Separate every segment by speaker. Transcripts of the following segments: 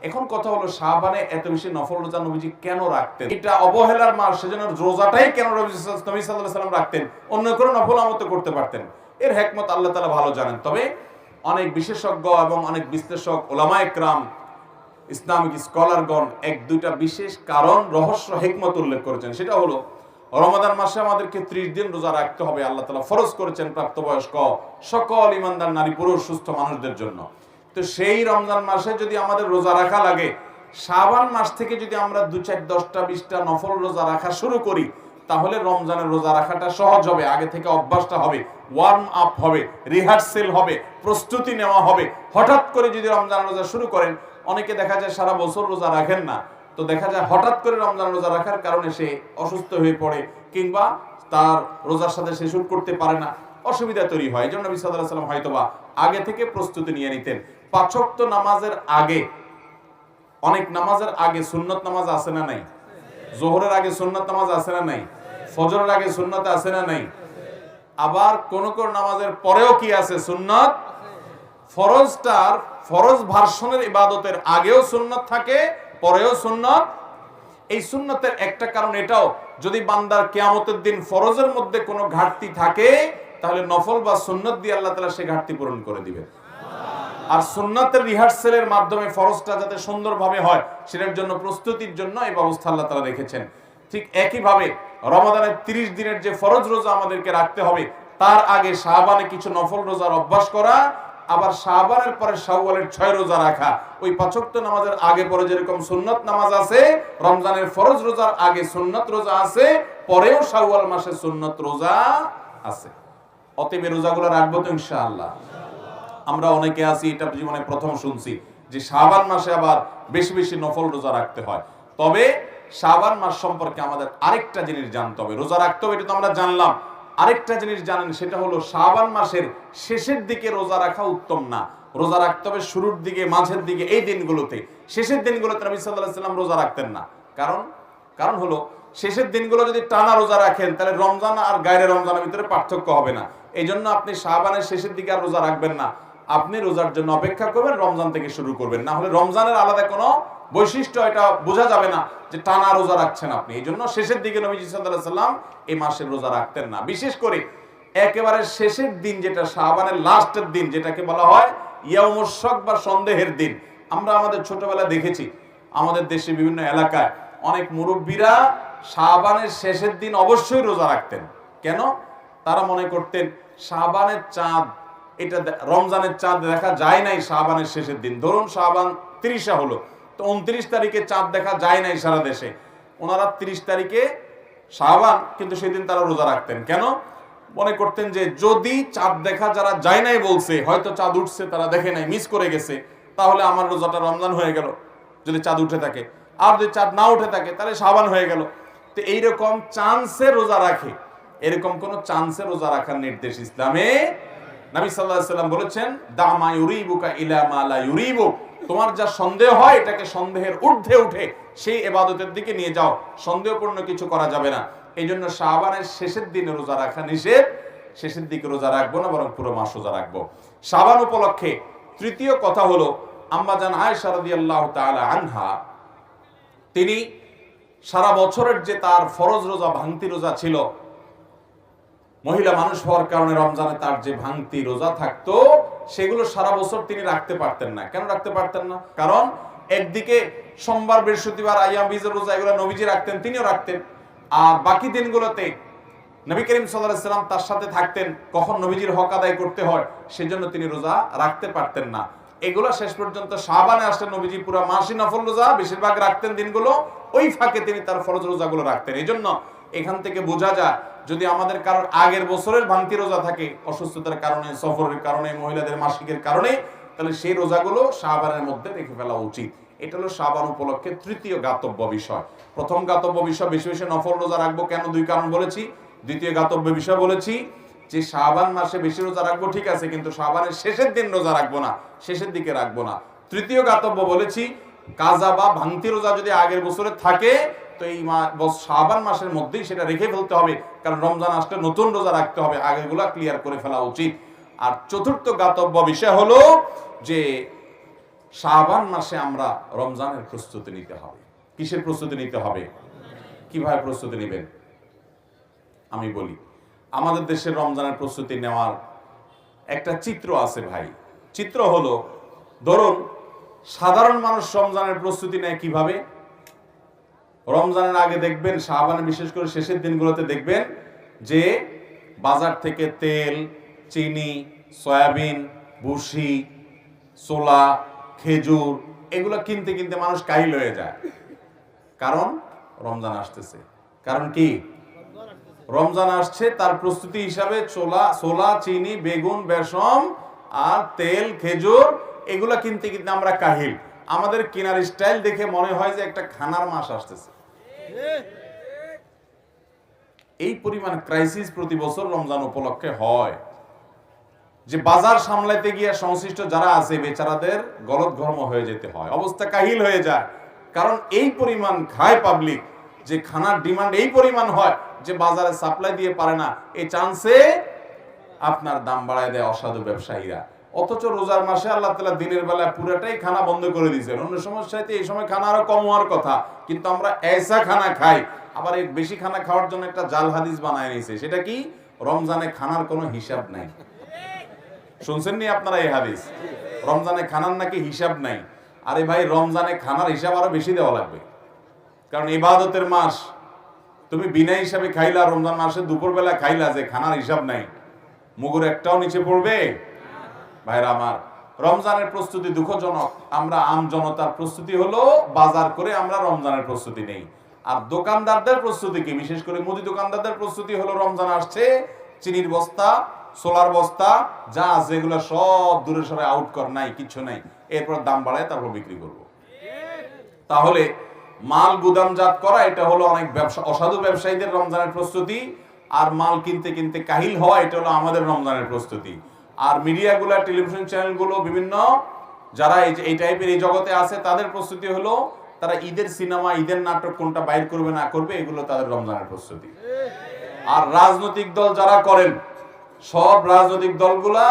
Speaker 1: এখন কথা হলো শাবানে এত বেশি নফল রোজা নবীজি কেন রাখতেন? এটা অবহেলার মাস, সেজন্য রোজাটাই কেন নবী সাল্লাল্লাহু আলাইহি সাল্লাম রাখতেন? অন্য কোনো নফল আমল করতে পারতেন। এর হিকমত আল্লাহ তাআলা ভালো জানেন। তবে অনেক বিশেষজ্ঞ এবং অনেক বিশ্লেষক, উলামায়ে কেরাম, ইসলামিক স্কলারগণ এক দুইটা বিশেষ কারণ, রহস্য, হিকমত উল্লেখ করেছেন। সেটা হলো রমাদান মাসে আমাদেরকে 30 দিন রোজা রাখতে হবে। আল্লাহ তাআলা ফরজ করেছেন প্রাপ্তবয়স্ক সকল ঈমানদার নারী পুরুষ সুস্থ মানুষদের জন্য। তো সেই রমজান মাসে যদি আমাদের রোজা রাখা লাগে, শাবান মাস থেকে যদি আমরা 2, 4, 10টা 20টা নফল রোজা রাখা শুরু করি, তাহলে রমজানের রোজা রাখাটা সহজ হবে। আগে থেকে অভ্যাসটা হবে, ওয়ার্ম আপ হবে, রিহার্সেল হবে, প্রস্তুতি নেওয়া হবে। হঠাৎ করে যদি রমজান রোজা শুরু করেন, অনেকে দেখা যায় সারা বছর রোজা রাখেন না, তো দেখা যায় হঠাৎ করে রমজান রোজা রাখার কারণে সে অসুস্থ হয়ে পড়ে, কিংবা তার রোজার সাথে সে শুট করতে পারে না, অসুবিধা তৈরি হয়। এই জন্য নবী সাল্লাল্লাহু আলাইহি ওয়াসাল্লাম হয়তোবা আগে থেকে প্রস্তুতি নিয়ে নিতেন। 5 ওয়াক্ত নামাজের আগে, অনেক নামাজের আগে সুন্নত নামাজ আছে না নাই? যোহরের আগে সুন্নত নামাজ আছে না নাই? ফজরের আগে সুন্নত আছে না নাই? আবার কোন কোন নামাজের পরেও কি আছে? সুন্নত। ফরজটার, ফরজ ভার্সনের ইবাদতের আগেও সুন্নত থাকে, পরেও সুন্নত। এই সুন্নতের একটা কারণ এটাও, যদি বান্দার কিয়ামতের দিন ফরজের মধ্যে কোনো ঘাটতি থাকে, তাহলে নফল বা সুন্নত দিয়ে আল্লাহ তাআলা সেই ঘাটতি পূরণ করে দিবেন। আর সুন্নাতের রিহার্সেলের মাধ্যমে ফরজটা যাতে সুন্দরভাবে হয়, সেটার জন্য প্রস্তুতির জন্য এই ব্যবস্থা আল্লাহ তাআলা রেখেছেন। ঠিক একইভাবে রমাদানের 30 দিনের যে ফরজ রোজা আমাদেরকে রাখতে হবে, তার আগে শাবানে কিছু নফল রোজার অভ্যাস করা, আবার শাবানের পরে শাওয়ালের 6 রোজা রাখা। ওই 5 ওয়াক্ত নামাজের আগে পরে যেরকম সুন্নত নামাজ আছে, রমজানের ফরজ রোজার আগে সুন্নত রোজা আছে, পরেও শাওয়াল মাসে সুন্নত রোজা আছে। অতএব এই রোজাগুলো রাখবো তো ইনশাআল্লাহ। আমরা অনেকে আছি, এটা জীবনে প্রথম শুনছি যে শাবান মাসে আবার বেশি বেশি নফল রোজা রাখতে হয়। তবে শাবান মাস সম্পর্কে আমাদের আরেকটা জিনিস জানতে হবে। রোজা রাখতে হবে এটা তো আমরা জানলাম, আরেকটা জিনিস জানেন, সেটা হলো শাবান মাসের শেষের দিকে রোজা রাখা উত্তম না। রোজা রাখতে হবে শুরুর দিকে, মাঝের দিকে, এই দিনগুলোতে। শেষের দিনগুলোতে নবী সাল্লাল্লাহু আলাইহি ওয়াসাল্লাম রোজা রাখতেন না। কারণ হলো শেষের দিনগুলো যদি টানা রোজা রাখেন, তাহলে রমজান আর গায়রে রমজানের ভিতরে পার্থক্য হবে না। এই জন্য আপনি শাবানের শেষের দিকে আর রোজা রাখবেন না, আপনি রোজার জন্য অপেক্ষা করবেন, রমজান থেকে শুরু করবেন। না হলে রমজানের আলাদা কোনো বৈশিষ্ট্য এটা বোঝা যাবে না যে টানা রোজা রাখছেন আপনি। এই জন্য শেষের দিকে নবী সাল্লাল্লাহু আলাইহি ওয়াসাল্লাম এই মাসের রোজা রাখতেন না। বিশেষ করে একেবারে শেষের দিন, যেটা শাবানের লাস্টের দিন, যেটাকে বলা হয় ইয়াউমুশ শক বা সন্দেহের দিন। আমরা আমাদের ছোটবেলায় দেখেছি, আমাদের দেশে বিভিন্ন এলাকায় অনেক মুরব্বীরা শাবানের শেষের দিন অবশ্যই রোজা রাখতেন। কেন? তারা মনে করতেন শাবানের চাঁদ, এটা রমজানের চাঁদ দেখা যায় নাই শাবানের শেষের দিন। ধরুন শাবান 30 হলো, তো 29 তারিখে চাঁদ দেখা যায় নাই সারা দেশে, ওনারা 30 তারিখে শাবান, কিন্তু সেদিন তারা রোজা রাখতেন। কেন? মনে করতেন যে যদি চাঁদ দেখা যারা যায় নাই বলছে, হয়তো চাঁদ উঠছে তারা দেখে নাই, মিস করে গেছে, তাহলে আমার রোজাটা রমজান হয়ে গেল যদি চাঁদ উঠে থাকে। আর যদি চাঁদ না উঠে থাকে তাহলে শাবান হয়ে গেল। তো এইরকম চান্সে রোজা রাখে, এরকম কোন চান্সে রোজা রাখার নির্দেশ ইসলামে। নবী সাল্লাল্লাহু আলাইহি ওয়াসাল্লাম বলেছেন, দামা ইউরিবুকা ইলা মা লা ইউরিবুক, তোমার যা সন্দেহ হয় এটাকে সন্দেহের ঊর্ধ্বে উঠে সেই ইবাদতের দিকে নিয়ে যাও, সন্দেহপূর্ণ কিছু করা যাবে না। এই জন্য শাবানের শেষের দিনে রোজা রাখা নিষেধ। শেষের দিকে রোজা রাখবো না, বরং পুরো মাস রোজা রাখবো। শাবান উপলক্ষে তৃতীয় কথা হলো, আম্মা জান আয়েশা রাদিয়াল্লাহু তাআলা আনহা, তিনি সারা বছরের যে তার ফরজ রোজা, ভাঙতি রোজা ছিল, মহিলা মানুষ হওয়ার কারণে রমজানে তার যে ভাঙতি রোজা থাকতো, সেগুলো সারা বছর তিনি রাখতে পারতেন না। কেন রাখতে পারতেন না? কারণ একদিকে সোমবার, বৃহস্পতিবার, আইয়াম বীজের রোজা, এগুলো নবীজি রাখতেন, তিনিও রাখতেন। আর বাকি দিনগুলোতে নবী করিম সাল্লাল্লাহু আলাইহি ওয়াসাল্লাম তার সাথে থাকতেন, কখন নবীজির হক আদায় করতে হয় সেজন্য তিনি রোজা রাখতে পারতেন না। এগুলো শেষ পর্যন্ত শাবানে আসলে নবীজি পুরো মাসই নফল রোজা বেশিরভাগ রাখতেন দিনগুলো, ওই ফাঁকে তিনি তার ফরজ রোজাগুলো রাখতেন। এই জন্য এখান থেকে বোঝা যায়, যদি আমাদের কারোর আগের বছরের ভাঙতি রোজা থাকে, অসুস্থতার কারণে, সফরের কারণে, মহিলাদের মাসিকের কারণে, তাহলে সেই রোজাগুলো শাবানের মধ্যে রেখে ফেলা উচিত। এটা হলো শাবান উপলক্ষে তৃতীয় গাতব্য বিষয়। প্রথম গাতব্য বিষয়, বেশি বেশি নফল রোজা রাখবো। কেন? 2 কারণ বলেছি। দ্বিতীয় গাতব্য বিষয় বলেছি যে শাবান মাসে বেশি রোজা রাখবো, ঠিক আছে, কিন্তু শাবানের শেষের দিন রোজা রাখবো না, শেষের দিকে রাখবো না। তৃতীয় গাতব্য বলেছি, কাজা বা ভাঙতি রোজা যদি আগের বছরে থাকে, তো এই শাবান মাসের মধ্যেই সেটা রেখে ফেলতে হবে, কারণ রমজান আসলে নতুন রোজা রাখতে হবে, আগেরগুলা ক্লিয়ার করে ফেলা উচিত। আর চতুর্থ গাতব্য বিষয় হলো যে শাবান মাসে আমরা রমজানের প্রস্তুতি নিতে হবে। কিসের প্রস্তুতি নিতে হবে? কিভাবে প্রস্তুতি নেবেন আমি বলি। আমাদের দেশের রমজানের প্রস্তুতি নেওয়ার একটা চিত্র আছে ভাই। চিত্র হলো, ধরুন সাধারণ মানুষ রমজানের প্রস্তুতি নেয় কিভাবে। রমজানের আগে দেখবেন, শাবানে বিশেষ করে শেষের দিনগুলোতে দেখবেন যে বাজার থেকে তেল, চিনি, সয়াবিন, ভুসি, ছোলা, খেজুর এগুলো কিনতে কিনতে মানুষ কাহিল হয়ে যায়। কারণ রমজান আসতেছে। কারণ কি? রমজান আসছে, তার প্রস্তুতি হিসাবে ছোলা, চিনি, বেগুন, বেসম আর তেল, খেজুর এগুলা কিনতে কিনতে আমরা কাহিল। আমাদের কেনার স্টাইল দেখে মনে হয় যে একটা খানার মাস আসতেছে। এই পরিমাণ ক্রাইসিস প্রতি বছর রমজান উপলক্ষে হয় যে বাজার সামলাইতে গিয়ে সংশ্লিষ্ট যারা আছে বেচারাদের গলদঘর্ম হয়ে যেতে হয়, অবস্থা কাহিল হয়ে যায়। কারণ এই পরিমাণ খায় পাবলিক যে খানার ডিমান্ড এই পরিমাণ হয় যে বাজারে সাপ্লাই দিয়ে পারে না। এই চান্সে আপনার দাম বাড়ায় দেয় অসাধু ব্যবসায়ীরা। অথচ রোজার মাসে আল্লাহ তাআলা দিনের বেলা পুরোটাই খানা বন্ধ করে দিয়েছেন। অন্য সমস্যাতে এই সময় খানা আরো কম হওয়ার কথা, কিন্তু আমরা এসা খানা খাই। আবার এই বেশি খানা খাওয়ার জন্য একটা জাল হাদিস বানায় নিয়েছে। সেটা কি? রমজানে খানার কোনো হিসাব নাই। শুনছেন নি আপনারা এই হাদিস? রমজানে খানার নাকি হিসাব নাই। আরে ভাই, রমজানে খানার হিসাব আরো বেশি দেওয়া লাগবে, কারণ ইবাদতের মাস। তুমি বিনা হিসাবে খাইলা, রমজান মাসে দুপুরবেলা খাইলা, যে খানার হিসাব নাই, মুগুর একটাও নিচে পড়বে? ভাইরা আমার, রমজানের প্রস্তুতি দুঃখজনক। আমরা আম জনতার প্রস্তুতি হলো বাজার করে আমরা রমজানের প্রস্তুতি নেই। আর দোকানদারদের প্রস্তুতি কি? বিশেষ করে মুদি দোকানদারদের প্রস্তুতি হলো রমজান আসছে, চিনির বস্তা, সোলার বস্তা যা আছে এগুলো সব দূরে সরে আউট কর, নাই কিছু নাই, এরপর দাম বাড়ায় তারপর বিক্রি করব। তাহলে মাল গুদামজাত করা এটা হলো অনেক ব্যবসা, অসাধু ব্যবসায়ীদের রমজানের প্রস্তুতি। আর মাল কিনতে কিনতে কাহিল হওয়া এটা হলো আমাদের রমজানের প্রস্তুতি। আর মিডিয়াগুলো, টেলিভিশন চ্যানেলগুলো, বিভিন্ন যারা এই টাইপের এই জগতে আছে তাদের প্রস্তুতি হলো তারা ঈদের সিনেমা, ঈদের নাটক কোনটা বাইর করবে না করবে, এগুলো তাদের রমজানের প্রস্তুতি। আর রাজনৈতিক দল যারা করেন, সব রাজনৈতিক দলগুলা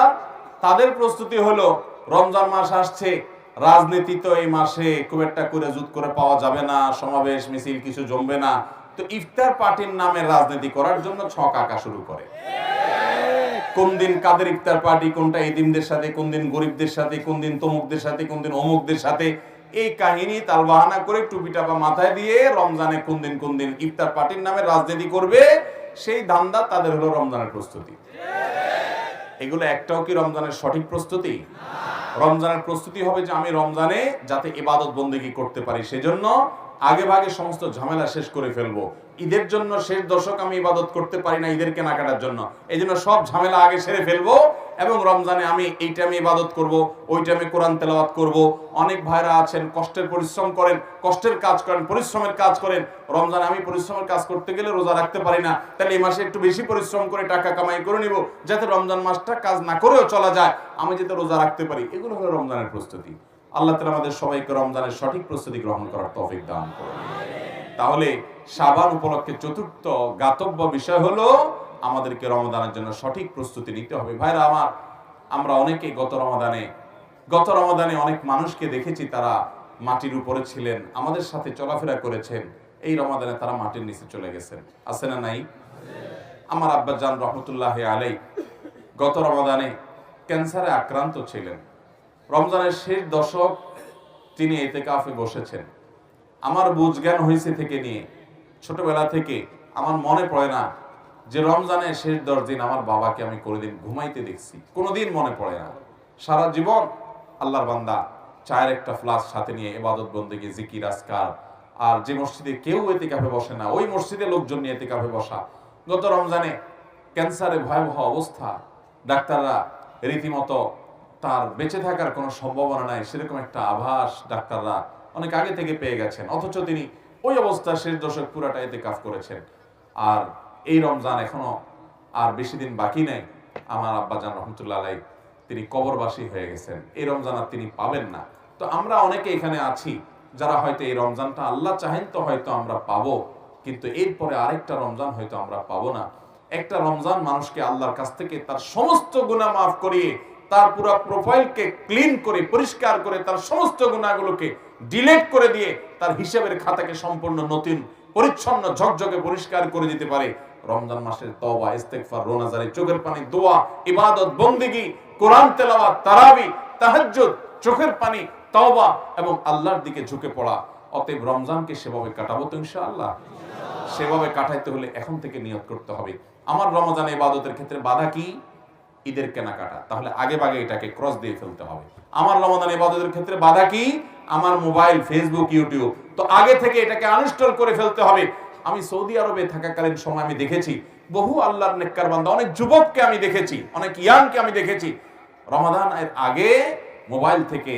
Speaker 1: তাদের প্রস্তুতি হলো রমজান মাস আসছে, রাজনীতি তো এই মাসে খুব একটা করে জুত করে পাওয়া যাবে না, সমাবেশ মিছিল কিছু জমবে না, তো ইফতার পার্টির নামে রাজনীতি করার জন্য ছক আঁকা শুরু করে। কোন দিন কাদের ইফতার পার্টি, কোনটা এতিমদের সাথে, কোন দিন গরিবদের সাথে, কোন দিন তমুকদের সাথে, কোন দিন অমুকদের সাথে, এই কাহিনী তালবাহানা করে টুপি টাপা মাথায় দিয়ে রমজানে কোন দিন ইফতার পার্টির নামে রাজনীতি করবে, সেই ধান্দা তাদের হলো রমজানের প্রস্তুতি। এগুলো একটাও কি রমজানের সঠিক প্রস্তুতি? রমজানের প্রস্তুতি হবে যে আমি রমজানে যাতে ইবাদত বন্দেগী করতে পারি, সেজন্য আগে ভাগে সমস্ত ঝামেলা শেষ করে ফেলবো। ঈদের জন্য শেষ দশক আমি ইবাদত করতে পারি না ঈদের কেনাকাটার জন্য, এই জন্য সব ঝামেলা আগে সেরে ফেলবো এবং রমজানে আমি এই টাইমে ইবাদত করব, ওই টাইমে কোরআন তেলাওয়াত করব। অনেক ভাইরা আছেন কষ্টের পরিশ্রম করেন, কষ্টের কাজ করেন, পরিশ্রমের কাজ করেন। রমজানে আমি পরিশ্রমের কাজ করতে গেলে রোজা রাখতে পারি না, তাহলে এই মাসে একটু বেশি পরিশ্রম করে টাকা কামাই করে নিব, যাতে রমজান মাসটা কাজ না করেও চলা যায়, আমি যাতে রোজা রাখতে পারি। এগুলো হলো রমজানের প্রস্তুতি। আল্লাহ তাআলা আমাদের সবাইকে রমজানের সঠিক প্রস্তুতি গ্রহণ করার তৌফিক দান করুন। তাহলে শাবান উপলক্ষে চতুর্থ জ্ঞাতব্য বিষয় হলো আমাদেরকে রমজানের জন্য সঠিক প্রস্তুতি নিতে হবে। ভাইরা আমার, আমরা অনেকে গত রমাদানে অনেক মানুষকে দেখেছি তারা মাটির উপরে ছিলেন, আমাদের সাথে চলাফেরা করেছেন। এই রমাদানে তারা মাটির নিচে চলে গেছেন, আছে না নাই? আমার আব্বাজান রহমতুল্লাহি আলাইহি গত রমাদানে ক্যান্সারে আক্রান্ত ছিলেন। রমজানের শেষ দশক তিনি ইতিকাফে বসেছেন। আমার বুঝ জ্ঞান হয়েছে থেকে নিয়ে ছোটবেলা থেকে আমার মনে পড়ে না যে রমজানের শেষ 10 দিন আমার বাবাকে আমি কোনোদিন ঘুমাইতে দেখছি, কোনোদিন মনে পড়ে না। সারা জীবন আল্লাহর বান্দা চায়ের একটা ফ্লাস সাথে নিয়ে ইবাদত বন্দেগী, জিকির, আজকার। আর যে মসজিদে কেউ ইতিকাফে বসে না, ওই মসজিদে লোকজন নিয়ে ইতিকাফে বসা। গত রমজানে ক্যান্সারে ভয়াবহ অবস্থা, ডাক্তাররা রীতিমতো তার বেঁচে থাকার কোনো সম্ভাবনা নাই সেরকম একটা আভাস ডাক্তাররা অনেক আগে থেকে পেয়ে গেছেন, অথচ তিনি ওই অবস্থা শেষ দশক পুরাটা ইতিকাফ করেছেন। আর এই রমজান এখনো আর বেশি দিন বাকি নেই। আমার আব্বাজান রহমতুল্লাহ আলাইহি তিনি কবরবাসী হয়ে গেছেন, এই রমজান আর তিনি পাবেন না। তো আমরা অনেকে এখানে আছি যারা হয়তো এই রমজানটা আল্লাহ চাহেন তো হয়তো আমরা পাবো, কিন্তু এরপরে আরেকটা রমজান হয়তো আমরা পাবো না। একটা রমজান মানুষকে আল্লাহর কাছ থেকে তার সমস্ত গুনাহ মাফ করিয়ে তার পুরো প্রোফাইলকে ক্লিন করে পরিষ্কার করে তার সমস্ত গুনাহগুলোকে ডিলিট করে দিয়ে তার হিসাবের খাতাকে সম্পূর্ণ নতুন পরিচ্ছন্ন ঝকঝকে পরিষ্কার করে দিতে পারে। রমজান মাসের তওবা, ইস্তেগফার, রোনাজারি, চোখের পানি, দোয়া, ইবাদত, বন্দেগী, কোরআন তেলাওয়াত, তারাবি, তাহাজ্জুদ, চোখের পানি, তওবা এবং আল্লাহর দিকে ঝুঁকে পড়া। অতএব রমজানকে সেভাবে কাটাবো তো ইনশাআল্লাহ। সেভাবে কাটাইতে হলে এখন থেকে নিয়ত করতে হবে। আমার রমজান ইবাদতের ক্ষেত্রে বাধা কি? ঈদের কেনাকাটা। তাহলে আগে ভাগে এটাকে ক্রস দিয়ে ফেলতে হবে। আমার রমজান ইবাদতের ক্ষেত্রে বাধা কি? আমার মোবাইল, ফেসবুক, ইউটিউব। তো আগে থেকে এটাকে আনইনস্টল করে ফেলতে হবে। আমি সৌদি আরবে থাকাকালীন সময় আমি দেখেছি বহু আল্লাহর নেককার বান্দা, অনেক যুবককে আমি দেখেছি, অনেক ইয়াংকে আমি দেখেছি রমাদান এর আগে মোবাইল থেকে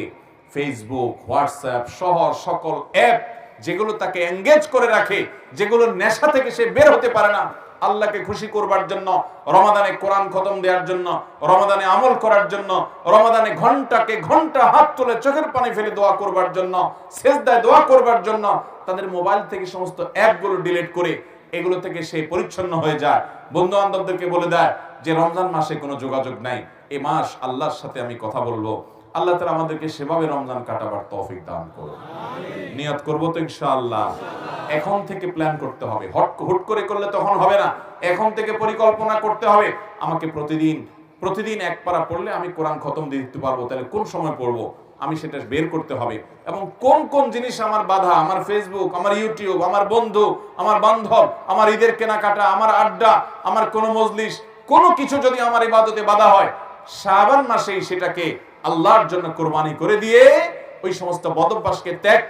Speaker 1: ফেসবুক, হোয়াটসঅ্যাপ সহ সকল অ্যাপ যেগুলো তাকে এঙ্গেজ করে রাখে, যেগুলো নেশা থেকে সে বের হতে পারে না, আল্লাহকে খুশি করবার জন্য, রমাদানে কোরআন খতম দেওয়ার জন্য, রমাদানে আমল করার জন্য, রমাদানে ঘন্টাকে ঘন্টা হাত তুলে চোখের পানি ফেলে দোয়া করবার জন্য, সেজদায় দোয়া করবার জন্য তাদের মোবাইল থেকে সমস্ত অ্যাপগুলো ডিলিট করে এগুলো থেকে সে পরিচ্ছন্ন হয়ে যায়। বন্ধু বান্ধবদেরকে বলে দেয় যে রমজান মাসে কোনো যোগাযোগ নাই, এই মাস আল্লাহর সাথে আমি কথা বলবো। আল্লাহ তাআলা আমাদেরকে সেভাবে রমজান কাটাবার তৌফিক দান করুন। নিয়ত করবো তো ইনশাআল্লাহ। এখন থেকে প্ল্যান করতে হবে, হুট করে করলে তখন হবে না। এখন থেকে পরিকল্পনা করতে হবে। আমাকে প্রতিদিন এক পারা পড়লে আমি কোরআন খতম দিতে পারবো, তাহলে কোন সময় পড়বো আমি সেটা বের করতে হবে। এবং কোন কোন জিনিস আমার বাধা, আমার ফেসবুক, আমার ইউটিউব, আমার বন্ধু, আমার বান্ধব, আমার ঈদের কেনাকাটা, আমার আড্ডা, আমার কোনো মজলিস, কোনো কিছু যদি আমার ইবাদতে বাধা হয়, শাবান মাসেই সেটাকে আল্লাহর জন্য কোরবানি করে দিয়ে ওই সমস্ত বদভ্যাসকে ত্যাগ